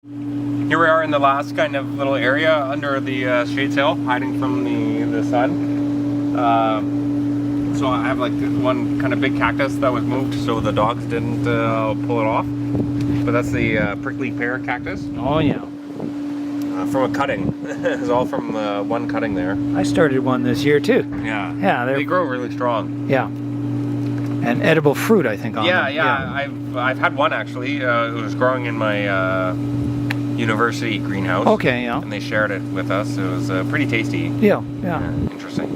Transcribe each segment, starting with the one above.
Here we are in the last kind of little area under the shade sail, hiding from the sun. So I have like one kind of big cactus that was moved so the dogs didn't pull it off. But that's the prickly pear cactus. Oh yeah. From a cutting. It's all from one cutting there. I started one this year too. Yeah. Yeah, they grow really strong. Yeah. And edible fruit, I think, on them. Yeah. I've had one actually. It was growing in my university greenhouse. Okay, yeah. And they shared it with us. It was pretty tasty. Yeah. Interesting.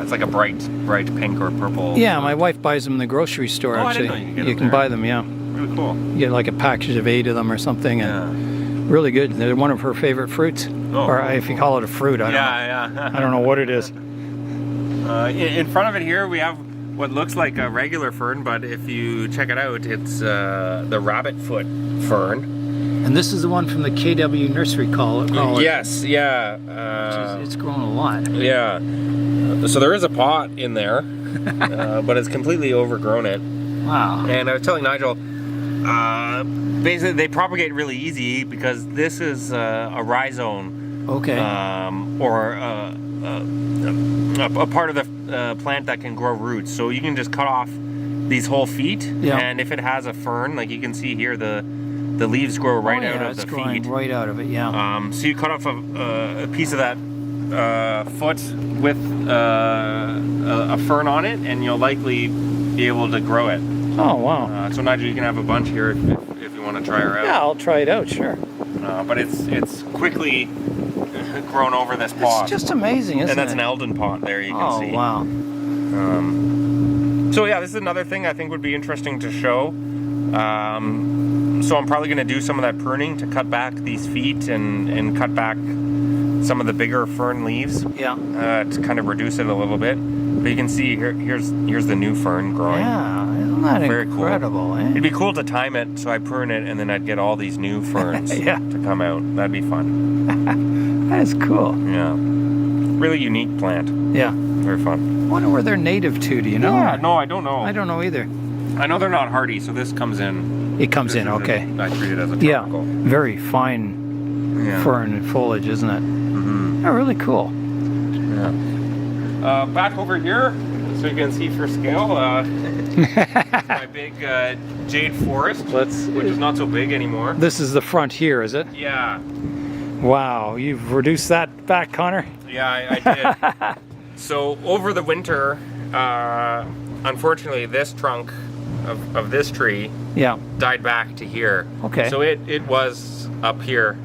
It's like a bright pink or purple. Yeah, my wife buys them in the grocery store. Oh, actually, I didn't know you can buy them. Yeah. Really cool. You get like a package of 8 of them or something, and really good. They're one of her favorite fruits, or if you call it a fruit. I don't know. I don't know what it is. In front of it here, we have what looks like a regular fern, but if you check it out, it's the rabbit foot fern. And this is the one from the KW nursery call. Yes, yeah. It's grown a lot. Yeah. So there is a pot in there, but it's completely overgrown it. Wow. And I was telling Nigel, basically they propagate really easy because this is a rhizome. Okay. Or a part of the plant that can grow roots. So you can just cut off these whole feet, and if it has a fern, like you can see here, the leaves grow right out of the feet. Growing right out of it, yeah. So you cut off a piece of that foot with a fern on it, and you'll likely be able to grow it. Oh, wow. So Nigel, you can have a bunch here if you want to try her out. Yeah, I'll try it out, sure. But it's quickly grown over this pot. It's just amazing, isn't it? And that's an Eldon pot there, you can see. Oh, wow. So yeah, this is another thing I think would be interesting to show. So I'm probably going to do some of that pruning to cut back these feet and cut back some of the bigger fern leaves. Yeah. To kind of reduce it a little bit. But you can see here's the new fern growing. Yeah, isn't that Very incredible? Cool. Eh? It'd be cool to time it so I prune it and then I'd get all these new ferns Yeah. to come out. That'd be fun. That is cool. Yeah. Really unique plant. Yeah. Very fun. I wonder where they're native to, do you know? Yeah, no, I don't know. I don't know either. I know they're not hardy, so this comes in. It comes in, okay. I treat it as a tropical. Yeah, very fine fern and foliage, isn't it? Mm-hmm. Oh, really cool. Yeah. Back over here, so you can see for scale, my big Jade Forest, which is not so big anymore. This is the front here, is it? Yeah. Wow, you've reduced that back, Connor? Yeah, I did. So over the winter, unfortunately, this trunk of this tree died back to here. Okay. So it was up here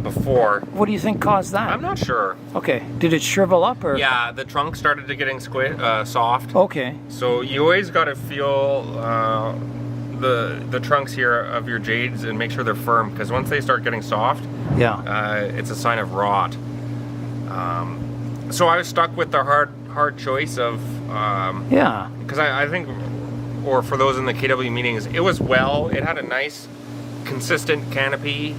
before. What do you think caused that? I'm not sure. Okay. Did it shrivel up or? Yeah, the trunk started to getting soft. Okay. So you always got to feel the trunks here of your jades and make sure they're firm, because once they start getting soft, it's a sign of rot. So I was stuck with the hard choice of because I think, or for those in the KW meetings, it had a nice consistent canopy.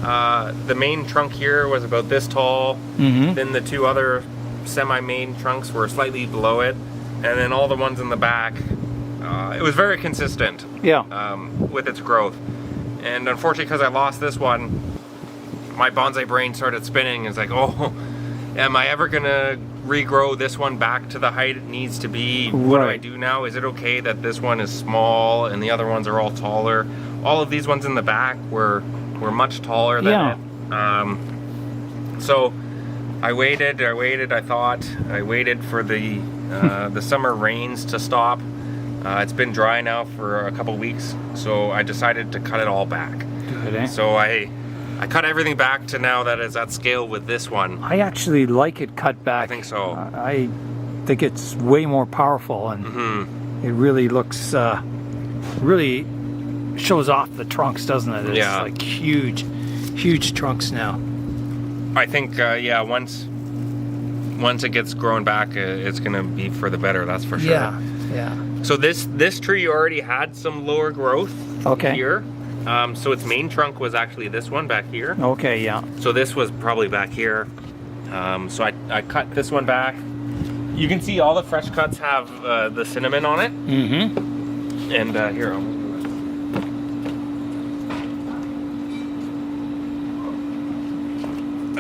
The main trunk here was about this tall. Mm-hmm. Then the two other semi-main trunks were slightly below it, and then all the ones in the back, it was very consistent with its growth. And unfortunately, because I lost this one, my bonsai brain started spinning. It's like, oh, am I ever gonna regrow this one back to the height it needs to be? What do I do now? Is it okay that this one is small and the other ones are all taller? All of these ones in the back were much taller than it. So I waited, I waited for the summer rains to stop. It's been dry now for a couple weeks, so I decided to cut it all back. Good, eh? So I cut everything back to now that is at scale with this one. I actually like it cut back. I think so. I think it's way more powerful, and it really looks, really shows off the trunks, doesn't it? It's like huge trunks now. I think, once it gets grown back, it's gonna be for the better, that's for sure. Yeah. So this tree already had some lower growth here. So its main trunk was actually this one back here. Okay, yeah. So this was probably back here. So I cut this one back. You can see all the fresh cuts have the cinnamon on it. Mm-hmm. And here,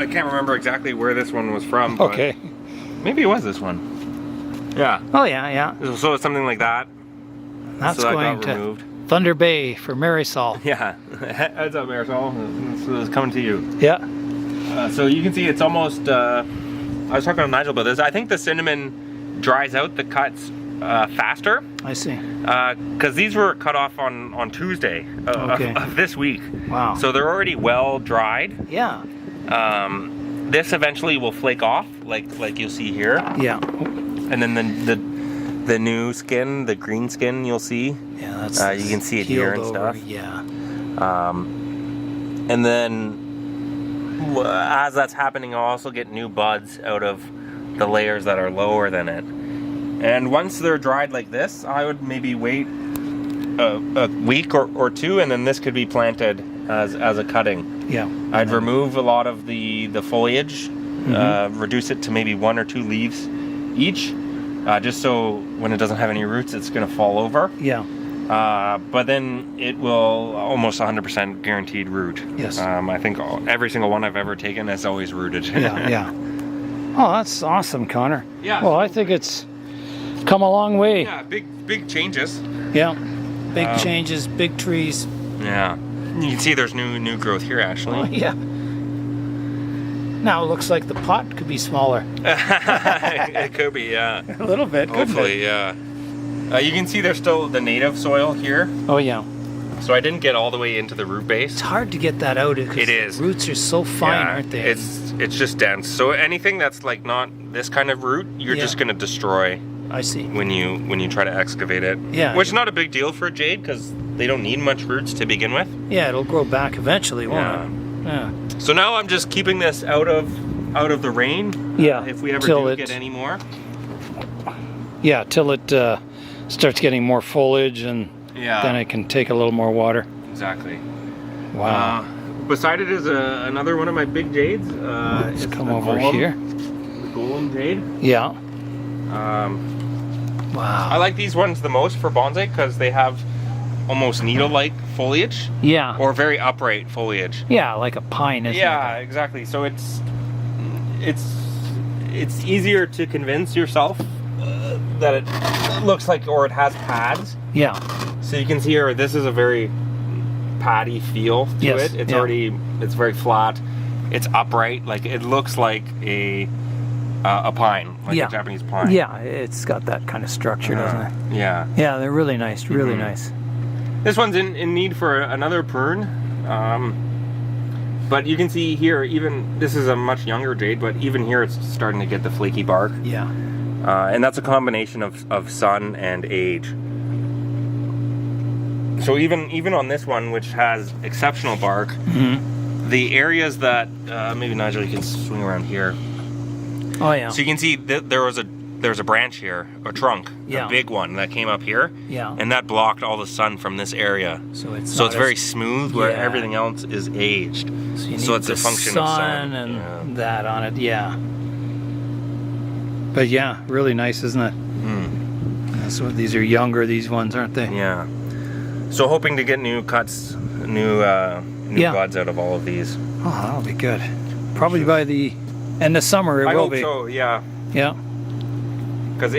I can't remember exactly where this one was from. But Okay. maybe it was this one. Yeah. Oh yeah, yeah. So it's something like that. That's So that going got to removed. Thunder Bay for Marisol. Yeah. Heads up, Marisol. This is coming to you. Yeah. So you can see it's almost. I was talking to Nigel about this. I think the cinnamon dries out the cuts faster. I see. Because these were cut off on Tuesday of this week. Wow. So they're already well dried. Yeah. This eventually will flake off, like you'll see here. Yeah. And then the new skin, the green skin, you'll see. Yeah, that's you can see it here and stuff. Yeah. And then as that's happening, I'll also get new buds out of the layers that are lower than it. And once they're dried like this, I would maybe wait a week or two, and then this could be planted as a cutting. Yeah. I'd remove a lot of the foliage, reduce it to maybe 1 or 2 leaves each, just so when it doesn't have any roots, it's going to fall over. Yeah. But then it will almost 100% guaranteed root. Yes. I think every single one I've ever taken has always rooted. Yeah, yeah. Oh, that's awesome, Connor. Yeah. Well, I think it's come a long way. Yeah, big changes. Yeah. Big changes, big trees. Yeah. You can see there's new growth here, actually. Oh, yeah. Now it looks like the pot could be smaller. It could be, yeah. A little bit, couldn't Hopefully, yeah. You can see there's still the native soil here. Oh, yeah. So I didn't get all the way into the root base. It's hard to get that out. It is. The roots are so fine, aren't they? It's just dense. So anything that's like not this kind of root, you're just gonna destroy. I see. When you try to excavate it. Yeah. Which is not a big deal for jade because they don't need much roots to begin with. Yeah, it'll grow back eventually, won't it? Yeah. So now I'm just keeping this out of the rain. Yeah. If we ever do get any more. Yeah, till it starts getting more foliage, and then it can take a little more water. Exactly. Wow. Beside it is another one of my big jades. Let's come over golem, here. The golem jade. Yeah. Wow. I like these ones the most for bonsai because they have almost needle-like foliage. Yeah. Or very upright foliage. Yeah, like a pine, isn't it? Yeah, exactly. So it's easier to convince yourself that it looks like, or it has pads. Yeah. So you can see here, this is a very paddy feel to it. It's it's very flat. It's upright. Like it looks like a pine, like a Japanese pine. Yeah, it's got that kind of structure, doesn't it? Yeah. Yeah, they're really nice, really nice. This one's in need for another prune. But you can see here, even, this is a much younger jade, but even here it's starting to get the flaky bark. Yeah. And that's a combination of sun and age. So even on this one, which has exceptional bark, the areas that, maybe Nigel, you can swing around here. Oh yeah. So you can see there's a branch here, a trunk, a big one that came up here, and that blocked all the sun from this area. So it's very smooth, where everything else is aged. So it's a function of sun and that on it, But yeah, really nice, isn't it? So these are younger, these ones, aren't they? Yeah. So hoping to get new cuts, new buds out of all of these. Oh, that'll be good. Probably by the end of summer it will be. I hope so, yeah. Yeah. Because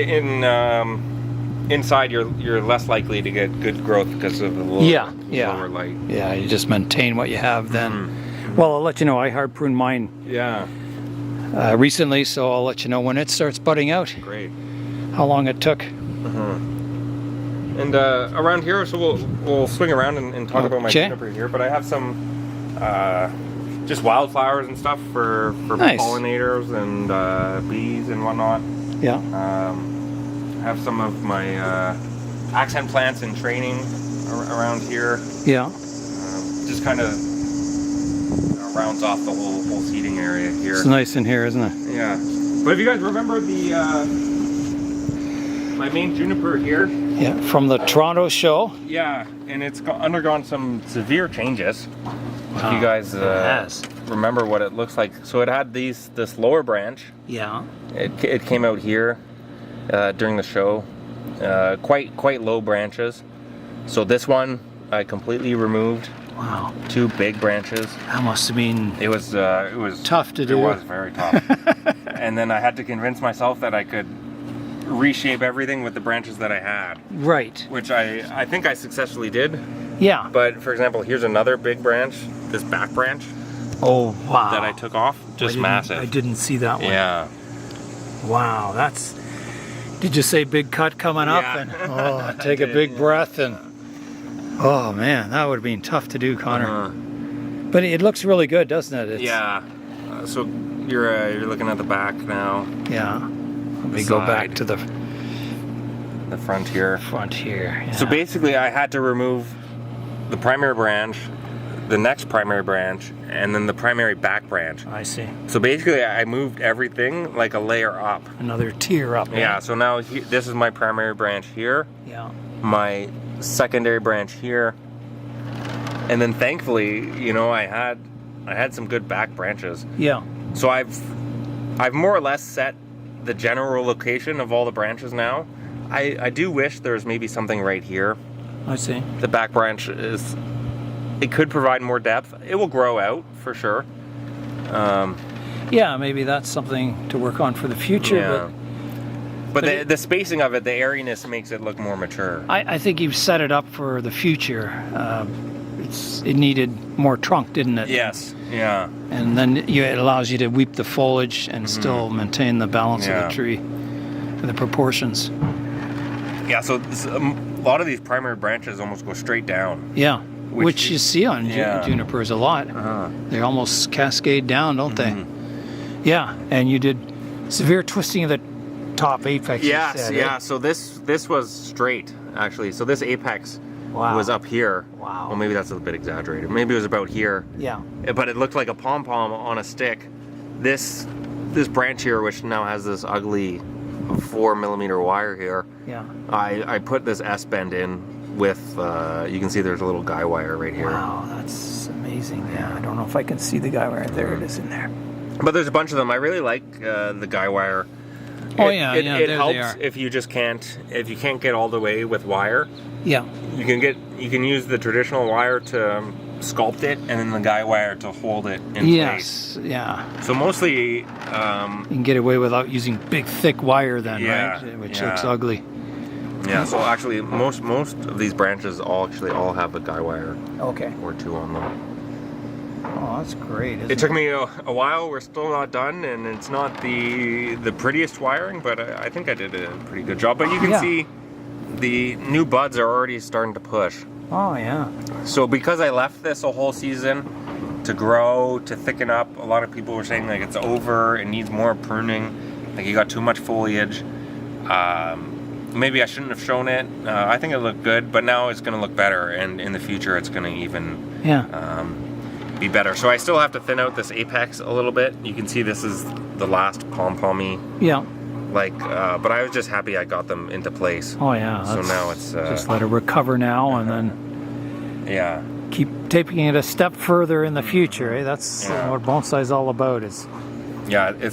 inside you're less likely to get good growth because of the lower light. Yeah, you just maintain what you have then. Well, I'll let you know, I hard pruned mine recently, so I'll let you know when it starts budding out. Great. How long it took. And around here, so we'll swing around and talk about my juniper here, but I have some just wildflowers and stuff for pollinators and bees and whatnot. Yeah. I have some of my accent plants in training around here. Yeah. Just kind of rounds off the whole seating area here. It's nice in here, isn't it? Yeah. But if you guys remember my main juniper here. Yeah, from the Toronto show. Yeah, and it's undergone some severe changes. If you guys remember what it looks like. So it had this lower branch. Yeah. It came out here during the show. Quite low branches. So this one I completely removed. Wow. 2 big branches. That must have been It was tough to do. It was very tough. And then I had to convince myself that I could reshape everything with the branches that I had. Right. Which I think I successfully did. Yeah. But for example, here's another big branch, this back branch. Oh, wow. That I took off. Just massive. I didn't see that one. Yeah. Wow, that's... Did you say big cut coming up? Yeah. And take a big breath and... Oh man, that would have been tough to do, Connor. But it looks really good, doesn't it? Yeah. So you're looking at the back now. Yeah. Let me go back to the front here. Front here. Yeah. So basically, I had to remove the primary branch, the next primary branch, and then the primary back branch. I see. So basically, I moved everything like a layer up. Another tier up. Yeah. So now this is my primary branch here. Yeah. My secondary branch here, and then thankfully, you know, I had some good back branches. Yeah. So I've more or less set the general location of all the branches now. I do wish there was maybe something right here. I see. The back branch it could provide more depth. It will grow out for sure. Yeah, maybe that's something to work on for the future. Yeah. But the spacing of it, the airiness makes it look more mature. I think you've set it up for the future. It needed more trunk, didn't it? Yes. Yeah. And then it allows you to weep the foliage and still maintain the balance of the tree, the proportions. Yeah. So a lot of these primary branches almost go straight down. Yeah. Which you see on junipers a lot. They almost cascade down, don't they? Yeah. And you did severe twisting of the top apex. Yes, yeah. So this was straight actually. So this apex was up here. Wow. Well, maybe that's a bit exaggerated. Maybe it was about here. Yeah. But it looked like a pom pom on a stick. This branch here, which now has this ugly 4mm wire here. Yeah. I put this S bend in with. You can see there's a little guy wire right here. Wow, that's amazing. Yeah. I don't know if I can see the guy wire. There it is in there. But there's a bunch of them. I really like the guy wire. It helps if you can't get all the way with wire. Yeah. You can use the traditional wire to sculpt it, and then the guy wire to hold it in place. Yes. Yeah. So mostly you can get away without using big thick wire then, right? Which looks ugly. Yeah. So actually, most of these branches all have a guy wire. Okay. Or 2 on them. Oh, that's great. It took me a while. We're still not done, and it's not the prettiest wiring, but I think I did a pretty good job. But you can see the new buds are already starting to push. Oh, yeah. So because I left this a whole season to grow, to thicken up, a lot of people were saying like it's over, it needs more pruning, like you got too much foliage. Maybe I shouldn't have shown it. I think it looked good, but now it's going to look better, and in the future it's going to even be better. So I still have to thin out this apex a little bit. You can see this is the last pom-pommy. Yeah. But I was just happy I got them into place. Oh yeah. So now it's just let it recover now, and then keep taking it a step further in the future. Eh? That's what bonsai is all about. It's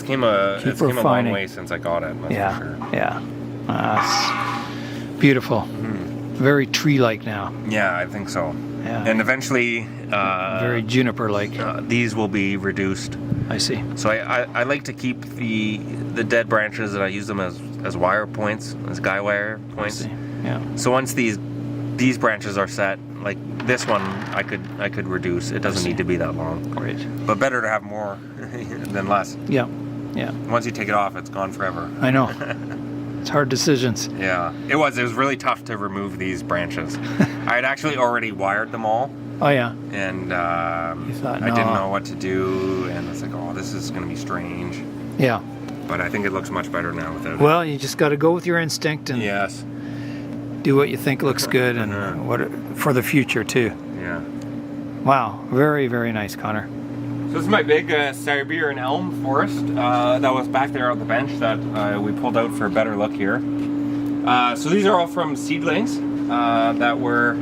came a long way since I got it. That's for sure. Yeah. It's beautiful. Very tree-like now. Yeah, I think so. Yeah. And eventually, very juniper-like. These will be reduced. I see. So I like to keep the dead branches, and I use them as wire points, as guy wire points. I see. Yeah. So once these branches are set, like this one, I could reduce. It doesn't need to be that long. Great. But better to have more than less. Yeah. Yeah. Once you take it off, it's gone forever. I know. It's hard decisions. Yeah. It was really tough to remove these branches. I had actually already wired them all. Oh yeah. And you thought, I didn't know what to do, and it's like, oh, this is going to be strange. Yeah. But I think it looks much better now without it. Well, you just got to go with your instinct and do what you think looks good, and what for the future too. Yeah. Wow. Very, very nice, Connor. So this is my big Siberian Elm Forest that was back there on the bench that we pulled out for a better look here. So these are all from seedlings that were,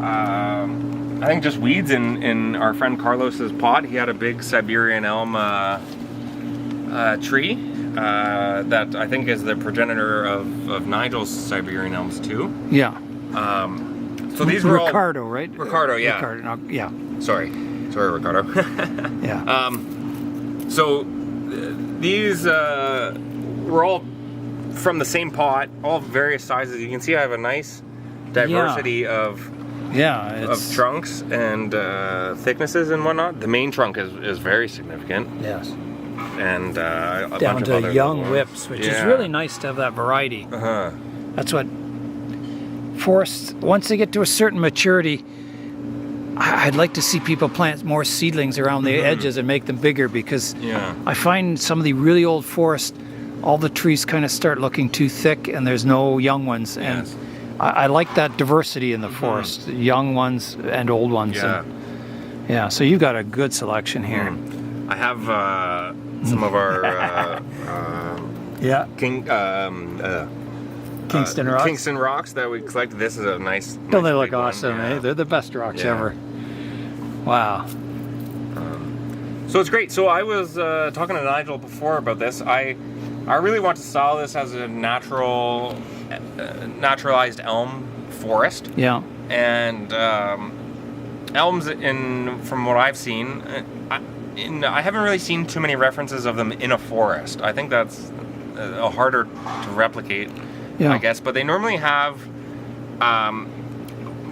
I think, just weeds in our friend Carlos's pot. He had a big Siberian elm tree that I think is the progenitor of Nigel's Siberian elms too. Yeah. So these were Ricardo, right? Ricardo, yeah. Ricardo, no, yeah. Sorry, Ricardo. Yeah. So these were all from the same pot, all various sizes. You can see I have a nice diversity of trunks and thicknesses and whatnot. The main trunk is very significant. Yes. And a down bunch to of other young whips, which is really nice to have that variety. That's what forests, once they get to a certain maturity, I'd like to see people plant more seedlings around the edges and make them bigger, because I find some of the really old forests, all the trees kind of start looking too thick and there's no young ones. And I like that diversity in the forest, young ones and old ones. Yeah, so you've got a good selection here. I have some of our Kingston rocks. Kingston rocks that we collected. This is a nice. Don't they look awesome? Eh? They're the best rocks ever. Wow. So it's great. So I was talking to Nigel before about this. I really want to style this as a naturalized elm forest. Yeah. And elms, from what I've seen, I haven't really seen too many references of them in a forest. I think that's harder to replicate, I guess. But they normally have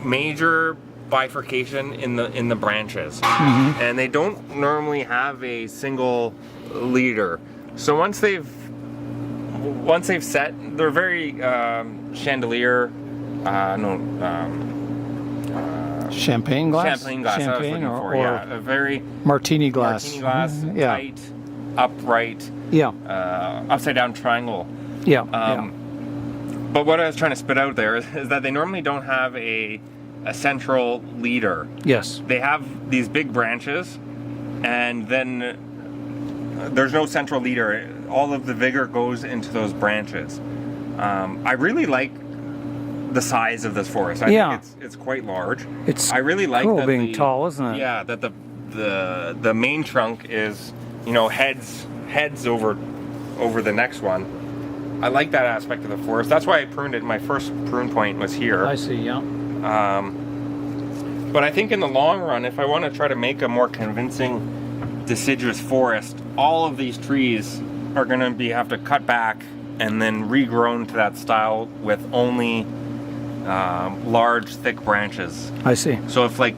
major bifurcation in the branches, and they don't normally have a single leader. So once they've set, they're very chandelier. Champagne glass? Champagne glass, Champagne, or a very... Martini glass. Martini glass, tight, upright, upside down triangle. But what I was trying to spit out there is that they normally don't have a central leader. Yes. They have these big branches, and then there's no central leader. All of the vigor goes into those branches. I really like the size of this forest. I think it's quite large. I really like cool that being tall, isn't it? Yeah, that the main trunk is, heads over the next one. I like that aspect of the forest. That's why I pruned it. My first prune point was here. I see, yeah. But I think in the long run, if I want to try to make a more convincing deciduous forest, all of these trees are going to have to cut back and then regrown to that style with only large, thick branches. I see. So if I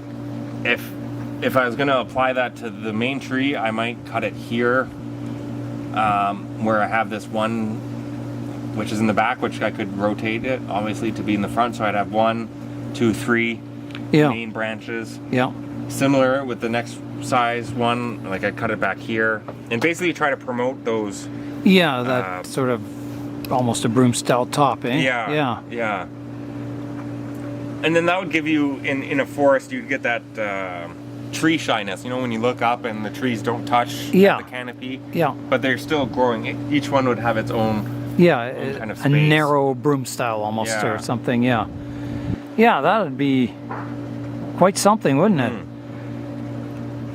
was going to apply that to the main tree, I might cut it here, where I have this one, which is in the back, which I could rotate it, obviously, to be in the front. So I'd have 1, 2, 3 main branches. Yeah. Similar with the next size one, like I cut it back here, and basically try to promote those. Yeah, that sort of almost a broom style top, eh? Yeah. And then that would give you, in a forest, you'd get that tree shyness. When you look up and the trees don't touch the canopy. Yeah. But they're still growing. Each one would have its own. Yeah, kind of a narrow broom style almost, or something. Yeah. Yeah, that would be quite something, wouldn't it?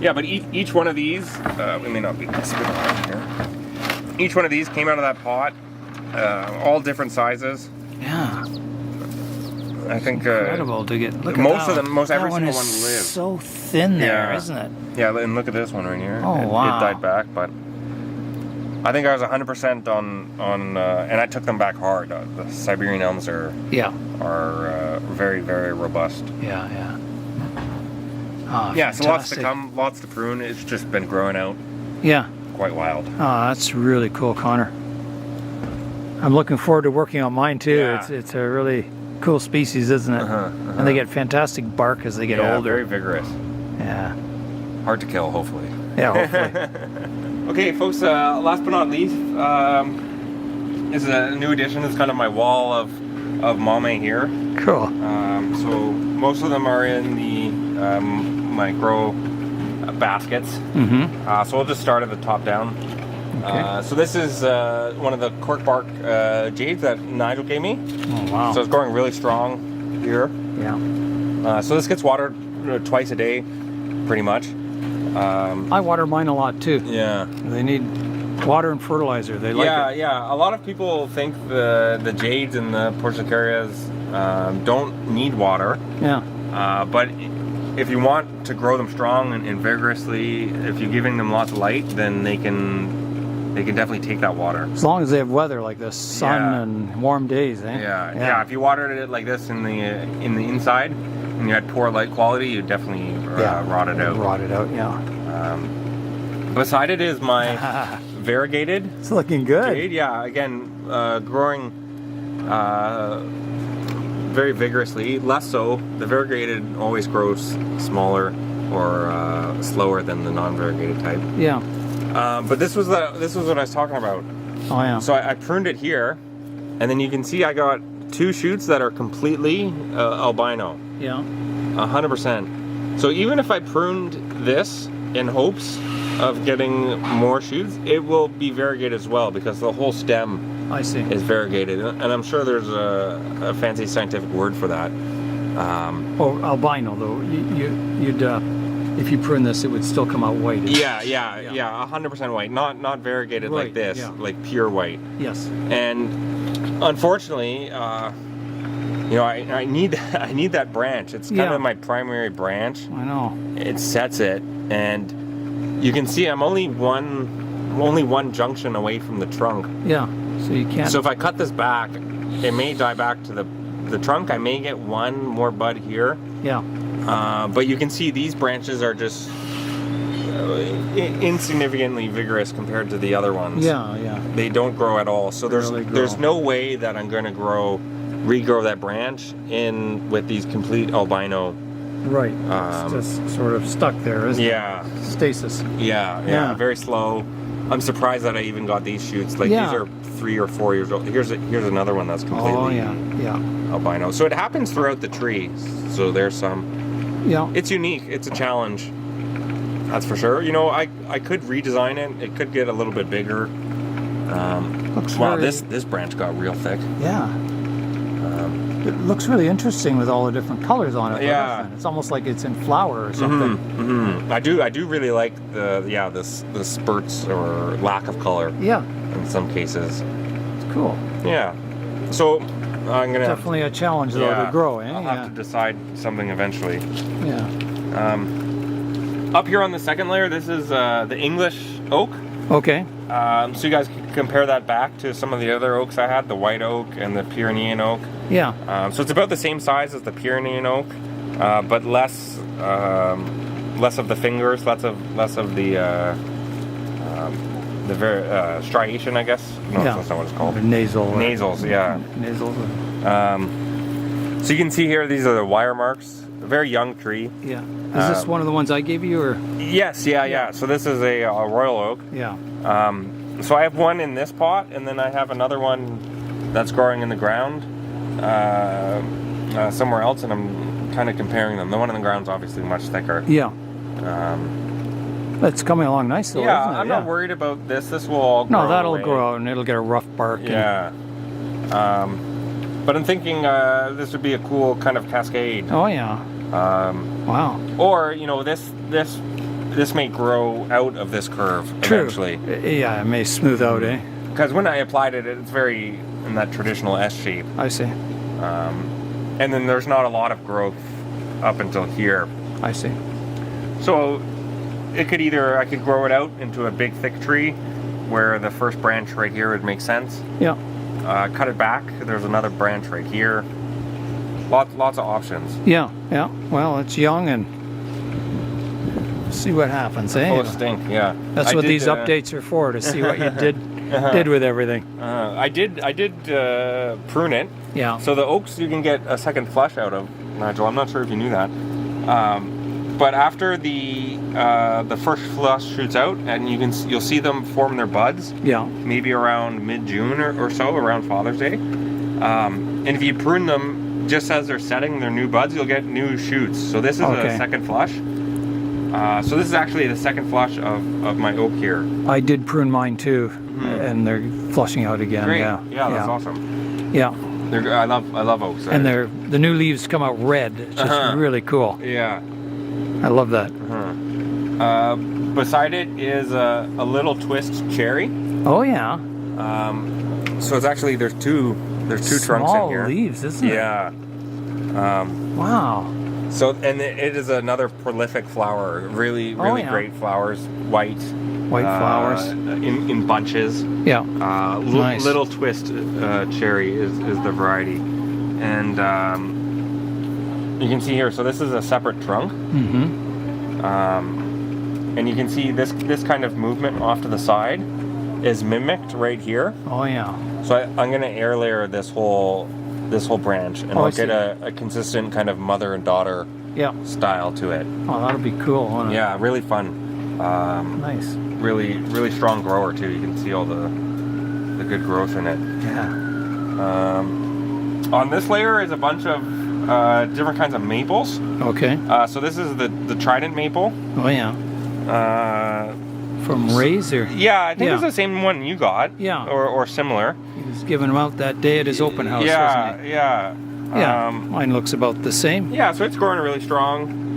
Yeah, but each one of these, we may not be spitting on here. Each one of these came out of that pot, all different sizes. Yeah. I think incredible to get. Look most at of them, every single one lives. So thin there, isn't it? Yeah, and look at this one right here. Oh wow! It died back, but I think I was 100% on, and I took them back hard. The Siberian elms are very, very robust. Yeah. Oh, yeah, so lots to come, lots to prune. It's just been growing out. Yeah. Quite wild. Oh, that's really cool, Connor. I'm looking forward to working on mine too. Yeah. It's a really cool species, isn't it? And they get fantastic bark as they get older. Very vigorous. Yeah. Hard to kill, hopefully. Yeah, hopefully. Okay, folks, last but not least, is a new addition. It's kind of my wall of mame here. Cool. So most of them are in the my grow baskets. So we'll just start at the top down. Okay. So this is one of the Cork Bark jades that Nigel gave me. Oh, wow. So it's growing really strong here. Yeah. So this gets watered twice a day, pretty much. I water mine a lot too. Yeah. They need Water and fertilizer, they like it. Yeah. A lot of people think the jades and the porticarias don't need water. Yeah. But if you want to grow them strong and vigorously, if you're giving them lots of light, then they can definitely take that water. As long as they have weather like this, sun and warm days, eh? Yeah. If you watered it like this in the inside, and you had poor light quality, you'd definitely rot it out. Rot it out, yeah. Beside it is my variegated. It's looking good. Jade. Yeah, again, growing very vigorously. Less so. The variegated always grows smaller or slower than the non-variegated type. Yeah. But this was what I was talking about. Oh yeah. So I pruned it here, and then you can see I got 2 shoots that are completely albino. Yeah. 100%. So even if I pruned this in hopes of getting more shoots, it will be variegated as well because the whole stem is variegated, and I'm sure there's a fancy scientific word for that. Albino though, you'd if you prune this, it would still come out white. Yeah, 100% white, not variegated like this, like pure white. Yes. And unfortunately, I need that branch. It's kind of my primary branch. I know. It sets it, and you can see I'm only one junction away from the trunk. Yeah. So you can't. So if I cut this back, it may die back to the trunk. I may get one more bud here. Yeah. But you can see these branches are just insignificantly vigorous compared to the other ones. Yeah. They don't grow at all. So there's no way that I'm going to regrow that branch in with these complete albino. Right. It's just sort of stuck there, isn't it? Stasis. Yeah. Very slow. I'm surprised that I even got these shoots. Like these are 3 or 4 years old. Here's another one that's completely albino. So it happens throughout the tree. So there's some. Yeah. It's unique. It's a challenge. That's for sure. I could redesign it. It could get a little bit bigger. This branch got real thick. Yeah. It looks really interesting with all the different colors on it. Yeah. It's almost like it's in flower or something. Mm-hmm. I do really like the spurts or lack of color. Yeah. In some cases. It's cool. Yeah. So I'm gonna definitely a challenge though to grow. I'll have to decide something eventually. Yeah. Up here on the second layer, this is the English oak. Okay. So you guys can compare that back to some of the other oaks I had, the white oak and the Pyrenean oak. Yeah. So it's about the same size as the Pyrenean oak, but less of the fingers, less of the striation, I guess. No, that's not what it's called. The nasal. Nasals, yeah. Nasals. So you can see here, these are the wire marks. A very young tree. Yeah. Is this one of the ones I gave you, or? Yes, yeah. So this is a royal oak. Yeah. So I have one in this pot, and then I have another one that's growing in the ground somewhere else, and I'm kind of comparing them. The one in the ground is obviously much thicker. Yeah. That's coming along nicely. Yeah, isn't it? I'm not worried about this. This will all grow. No, that'll away. grow out, and it'll get a rough bark. Yeah. But I'm thinking this would be a cool kind of cascade. Oh yeah. Wow. Or this may grow out of this curve eventually. Yeah, it may smooth out, eh? Because when I applied it, it's very in that traditional S shape. I see. And then there's not a lot of growth up until here. I see. So I could grow it out into a big thick tree where the first branch right here would make sense. Yeah. Cut it back. There's another branch right here. Lots of options. Yeah. Well, it's young, and see what happens, eh? Full of stink, yeah. That's what these updates are for, to see what you did with everything. I did prune it. Yeah. So the oaks you can get a second flush out of, Nigel. I'm not sure if you knew that. But after the first flush shoots out, and you'll see them form their buds. Yeah. Maybe around mid-June or so, around Father's Day. And if you prune them just as they're setting their new buds, you'll get new shoots. So this is a second flush. So this is actually the second flush of my oak here. I did prune mine too, and they're flushing out again. Great. Yeah, that's awesome. Yeah. I love oaks. And the new leaves come out red. It's just really cool. Yeah. I love that. Beside it is a little twist cherry. Oh yeah. So it's actually there's two trunks in Small here. leaves, isn't it? Yeah. Wow. So and it is another prolific flower. Really great flowers. White flowers in bunches. Yeah. Nice. Little twist cherry is the variety, and you can see here. So this is a separate trunk. Mm-hmm. And you can see this kind of movement off to the side is mimicked right here. Oh yeah. So I'm going to air layer this whole branch, and I'll get a consistent kind of mother and daughter style to it. Oh, that'll be cool, won't it? Yeah, really fun. Nice. Really strong grower too. You can see all the good growth in it. Yeah. On this layer is a bunch of different kinds of maples. Okay. So this is the trident maple. Oh yeah. From Razor. Yeah, I think it's the same one you got. Yeah. Or similar. He was giving them out that day at his open house, wasn't he? Yeah. Yeah. Mine looks about the same. Yeah, so it's growing really strong.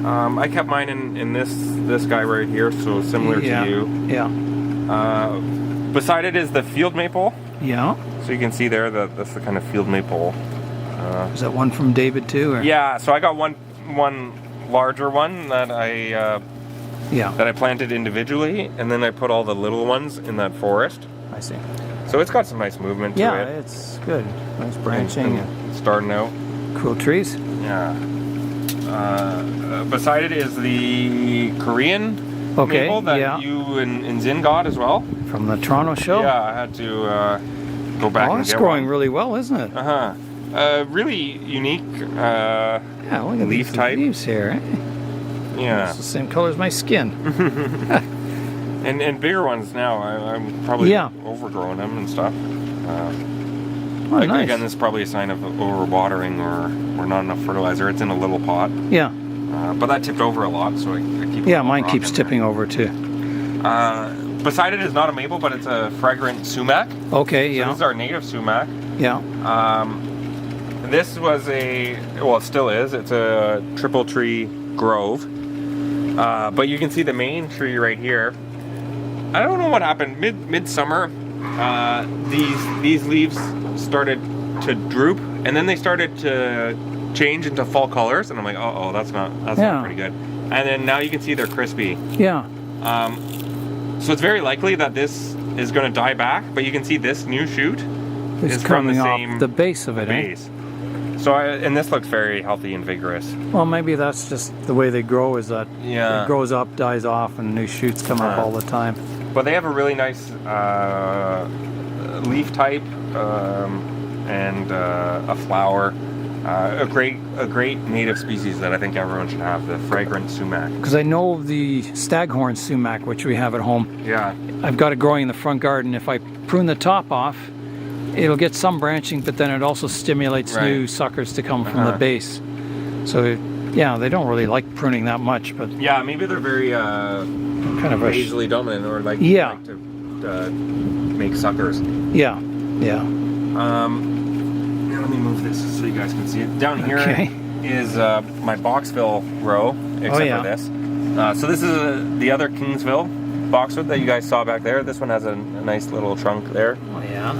I kept mine in this guy right here, so similar to you. Yeah. Beside it is the field maple. Yeah. So you can see there that's the kind of field maple. Is that one from David too? Or? Yeah, so I got one larger one that I planted individually, and then I put all the little ones in that forest. I see. So it's got some nice movement to it. Yeah, it's good. Nice branching. And starting out. Cool trees. Yeah. Beside it is the Korean maple that you and Zin got as well. From the Toronto show? Yeah, I had to go back and it's get growing one. really well, isn't it? Really unique look at leaf these type. leaves here. Eh? Yeah. It's the same color as my skin. and bigger ones now. I'm probably overgrowing them and stuff. Nice. Again, this is probably a sign of overwatering or not enough fertilizer. It's in a little pot. Yeah. But that tipped over a lot, so I keep. Yeah, mine keeps tipping over too. Beside it is not a maple, but it's a fragrant sumac. Okay. So this is our native sumac. Yeah. This was it still is. It's a triple tree grove. But you can see the main tree right here. I don't know what happened. Midsummer, these leaves started to droop, and then they started to change into fall colors, and I'm like, oh, that's not pretty good. And then now you can see they're crispy. Yeah. So it's very likely that this is going to die back, but you can see this new shoot is from the coming same off the base of it. Base. So and this looks very healthy and vigorous. Well, maybe that's just the way they grow. Is that it grows up, dies off, and new shoots come up all the time. But they have a really nice leaf type and a flower. A great native species that I think everyone should have, the fragrant sumac. Because I know of the staghorn sumac, which we have at home. Yeah. I've got it growing in the front garden. If I prune the top off, it'll get some branching, but then it also stimulates new suckers to come from the base. So, they don't really like pruning that much, but maybe they're very kind of basally dominant, or like to make suckers. Yeah. Let me move this so you guys can see it. Down here is my Boxville row, except for this. So this is the other Kingsville Boxwood that you guys saw back there. This one has a nice little trunk there. Oh yeah.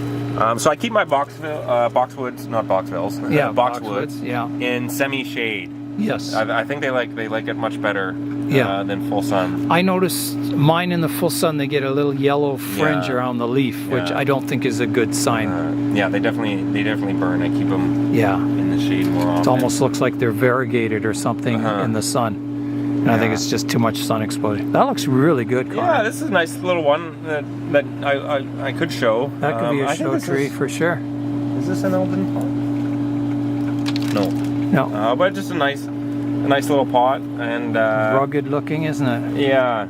So I keep my Boxwoods, not Boxvilles. Boxwoods. In semi-shade. Yes. I think they like it much better than full sun. I noticed mine in the full sun, they get a little yellow fringe around the leaf, which I don't think is a good sign. They definitely burn. I keep them in the shade more often. It almost looks like they're variegated or something in the sun. And I think it's just too much sun exposure. That looks really good, Connor. Yeah, this is a nice little one that I could show. That could be a show tree for sure. Is this an elden pot? No. But just a nice little pot, and rugged looking, isn't it? Yeah.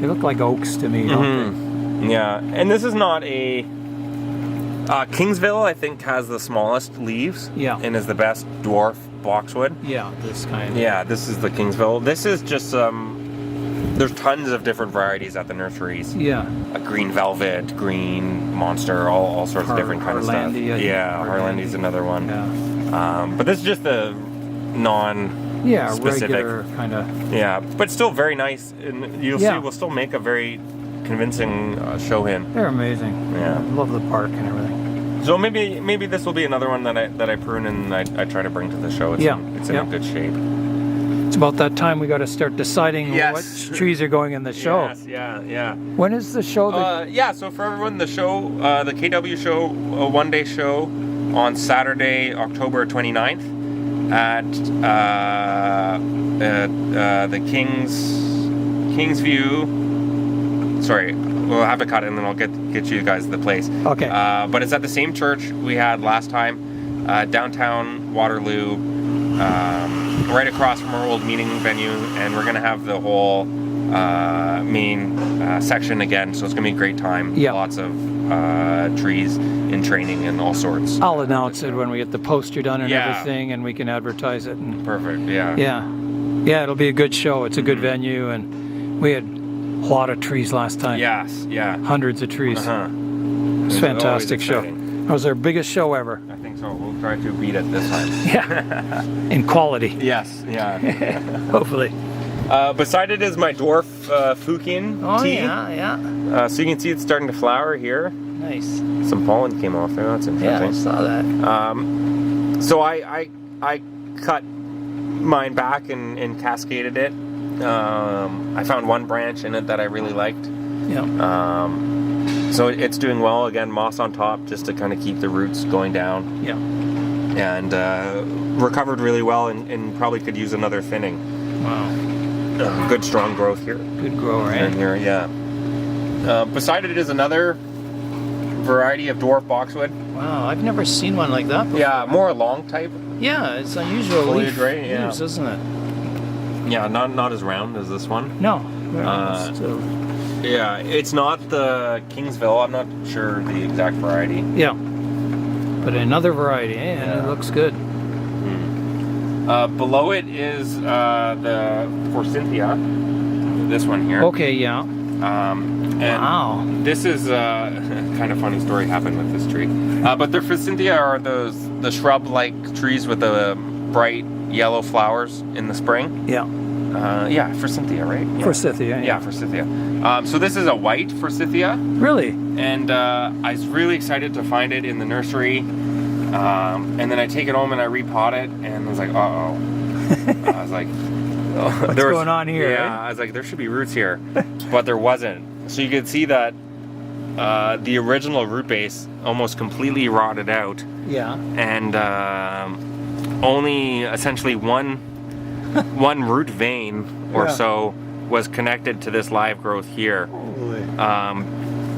They look like oaks to me, don't they? Yeah, and this is not a Kingsville. I think has the smallest leaves. Yeah. And is the best dwarf boxwood. Yeah, this kind. Yeah, this is the Kingsville. This is just there's tons of different varieties at the nurseries. Yeah. A green velvet, green monster, all sorts of different kind of stuff. Yeah, Harlandy's another one. Yeah. But this is just the non-specific regular kind of. Yeah, but still very nice, and you'll see we'll still make a very convincing show in. They're amazing. Yeah. I love the bark and everything. So maybe this will be another one that I prune and I try to bring to the show. It's in a good shape. It's about that time we got to start deciding what trees are going in the show. Yes, yeah. When is the show? So for everyone, the show, the KW show, a one-day show on Saturday, October 29th at the King's View. Sorry, we'll have to cut it and then I'll get you guys the place. Okay. But it's at the same church we had last time, downtown Waterloo. Right across from our old meeting venue, and we're gonna have the whole main section again, so it's gonna be a great time. Yeah. Lots of trees in training and all sorts. I'll announce it when we get the poster done and everything, and we can advertise it. And perfect. Yeah, it'll be a good show. It's a good venue, and we had a lot of trees last time. Yes, yeah, hundreds of trees. It's a fantastic show. That was our biggest show ever. I think so. We'll try to beat it this time. Yeah, in quality. Yes, yeah. Hopefully. Beside it is my dwarf Fukian tea. Yeah. So you can see it's starting to flower here. Nice. Some pollen came off there. That's interesting. Yeah, I saw that. So I cut mine back and cascaded it. I found one branch in it that I really liked. Yeah. So it's doing well. Again, moss on top just to kind of keep the roots going down. Yeah. And recovered really well and probably could use another thinning. Wow. Good strong growth here. Good grow, right? And here, yeah. Beside it is another variety of dwarf boxwood. Wow, I've never seen one like that before. Yeah, more long type. Yeah, it's unusual Foliage, right? Yeah. leaves, isn't it? Yeah, not as round as this one. No. Yeah, it's not the Kingsville. I'm not sure the exact variety. Yeah, but another variety, and it looks good. Below it is the Forsythia. This one here. Okay, yeah. And wow. This is kind of funny story happened with this tree. But the Forsythia are the shrub-like trees with the bright yellow flowers in the spring. Yeah. Forsythia, right? Yeah. Forsythia. Yeah, Forsythia. So this is a white Forsythia. Really? And I was really excited to find it in the nursery. And then I take it home and I repot it, and I was like, uh-oh. I was like, what's going on here? Yeah, I was like, there should be roots here. But there wasn't. So you could see that the original root base almost completely rotted out. Yeah. And only essentially one root vein or so was connected to this live growth here. Holy.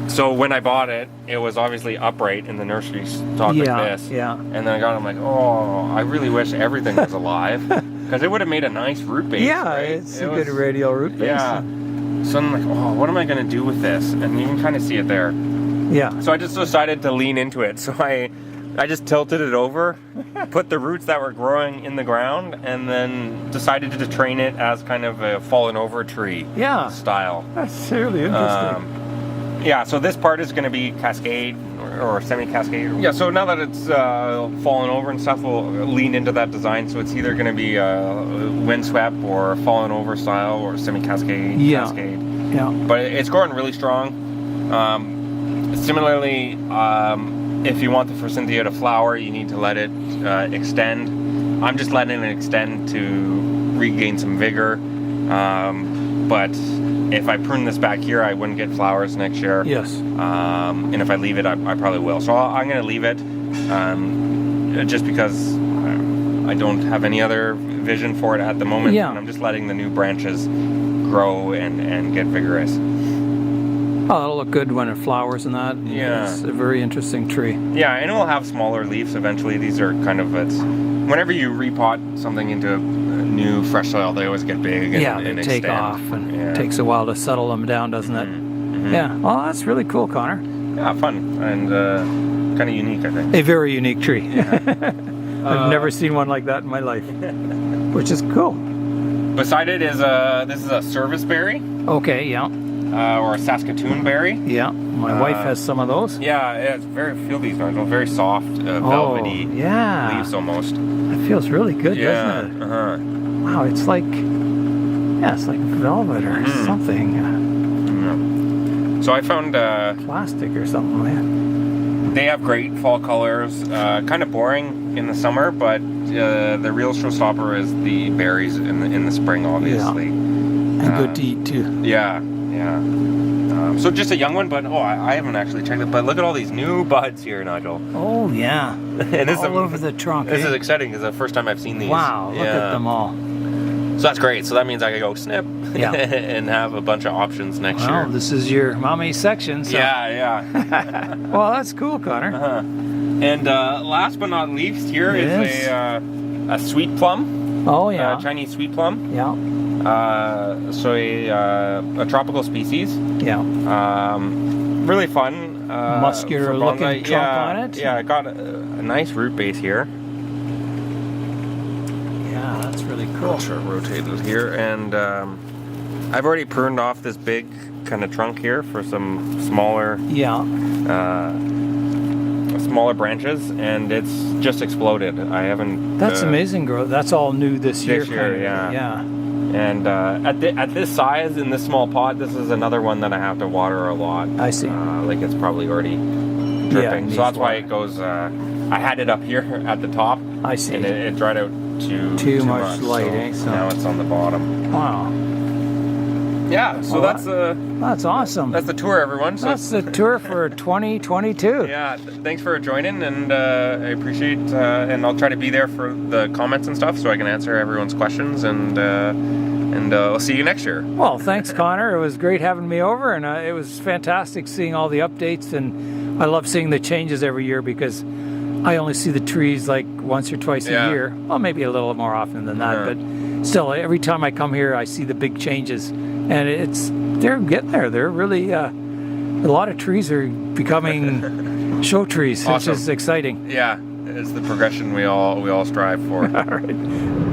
So when I bought it, it was obviously upright in the nursery stock like this. Yeah. And then I got it, I'm like, oh, I really wish everything was alive. Because it would have made a nice root base. Yeah, right? it's a good radial root base. Yeah. So I'm like, oh, what am I going to do with this? And you can kind of see it there. Yeah. So I just decided to lean into it. So I just tilted it over, put the roots that were growing in the ground, and then decided to train it as kind of a fallen over tree style. That's really interesting. So this part is going to be cascade or semi-cascade. Yeah, so now that it's fallen over and stuff, we'll lean into that design. So it's either going to be windswept or fallen over style or semi-cascade, cascade. Yeah. But it's growing really strong. Similarly, if you want the Forsythia to flower, you need to let it extend. I'm just letting it extend to regain some vigor. But if I prune this back here, I wouldn't get flowers next year. Yes. And if I leave it, I probably will. So I'm going to leave it just because I don't have any other vision for it at the moment. Yeah. And I'm just letting the new branches grow and get vigorous. Oh, it'll look good when it flowers and that. Yeah. It's a very interesting tree. Yeah, and it will have smaller leaves eventually. These are kind of, whenever you repot something into new fresh soil, they always get big and they take extend. off, and it takes a while to settle them down, doesn't it? Mm-hmm. Yeah. Well, that's really cool, Connor. Yeah, fun and kind of unique, I think. A very unique tree. Yeah. I've never seen one like that in my life, which is cool. Beside it is this is a service berry. Okay, yeah. Or a Saskatoon berry. Yeah, my wife has some of those. Yeah, it's feel these Nigel, very soft, velvety leaves almost. It feels really good, doesn't it? Wow, it's like velvet or something. So I found plastic or something, man. They have great fall colors. Kind of boring in the summer, but the real showstopper is the berries in the spring, obviously. Yeah. And good to eat too. Yeah, yeah. So just a young one, but I haven't actually checked it. But look at all these new buds here, Nigel. Oh yeah, and this all over the trunk. This is exciting because it's the first time I've seen these. Wow, look at them all. So that's great. So that means I can go snip and have a bunch of options next year. Well, this is your mommy section. So. Yeah. Well, that's cool, Connor. And last but not least, here is a sweet plum. Oh yeah, Chinese sweet plum. Yeah. So a tropical species. Yeah. Really fun. Muscular looking trunk on it. Yeah, I got a nice root base here. Yeah, that's really cool. I'll try to rotate it here, and I've already pruned off this big kind of trunk here for some smaller. Yeah. Smaller branches, and it's just exploded. I haven't. That's amazing growth. That's all new this year. This year, yeah. Yeah. And at this size, in this small pot, this is another one that I have to water a lot. I see. Like it's probably already dripping. So that's why it goes. I had it up here at the top. I see. And it dried out too much light. So now it's on the bottom. Wow. Yeah. So that's awesome. That's the tour, everyone. So that's the tour for 2022. Yeah. Thanks for joining, and I appreciate. And I'll try to be there for the comments and stuff, so I can answer everyone's questions. And I'll see you next year. Well, thanks, Connor. It was great having me over, and it was fantastic seeing all the updates. And I love seeing the changes every year because I only see the trees like once or twice a year. Well, maybe a little more often than that, but still, every time I come here, I see the big changes. And they're getting there. They're really, a lot of trees are becoming show trees, awesome. Which is exciting. Yeah, it's the progression we all strive for. All right.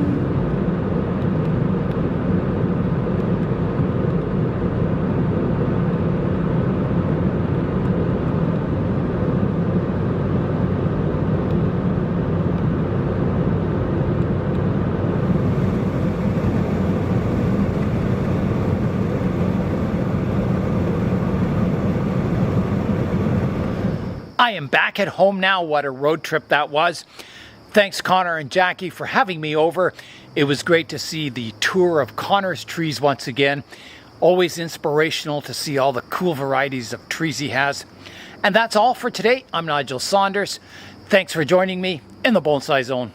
I am back at home now. What a road trip that was. Thanks, Connor and Jackie, for having me over. It was great to see the tour of Connor's trees once again. Always inspirational to see all the cool varieties of trees he has. And that's all for today. I'm Nigel Saunders. Thanks for joining me in the Bonsai Zone.